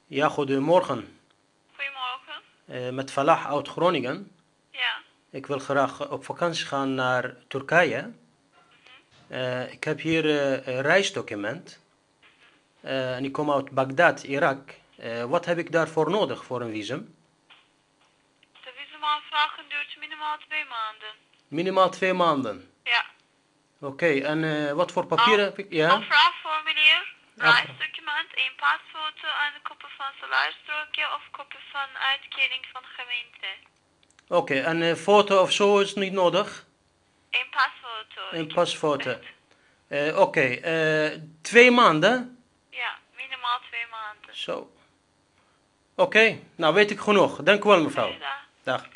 Ja, goedemorgen. Goedemorgen. Met Falah uit Groningen. Ja. Ik wil graag op vakantie gaan naar Turkije. Ik heb hier een reisdocument. En ik kom uit Bagdad, Irak. Wat heb ik daarvoor nodig voor een visum? De visumaanvraag duurt minimaal 2 maanden. Minimaal 2 maanden. Ja. Oké, en wat voor papieren heb ik? Ja? Aanvraagformulier, Aanvraag. reisdocument, een pasfoto en een kopie van salaristrookje of kopie van uitkering van gemeente. Oké, en een foto of zo is niet nodig? Een pasfoto. Een pasfoto. Oké, 2 maanden? Ja, minimaal 2 maanden. Zo. Oké, nou weet ik genoeg. Dank u wel, mevrouw. Goeiedag. Dag.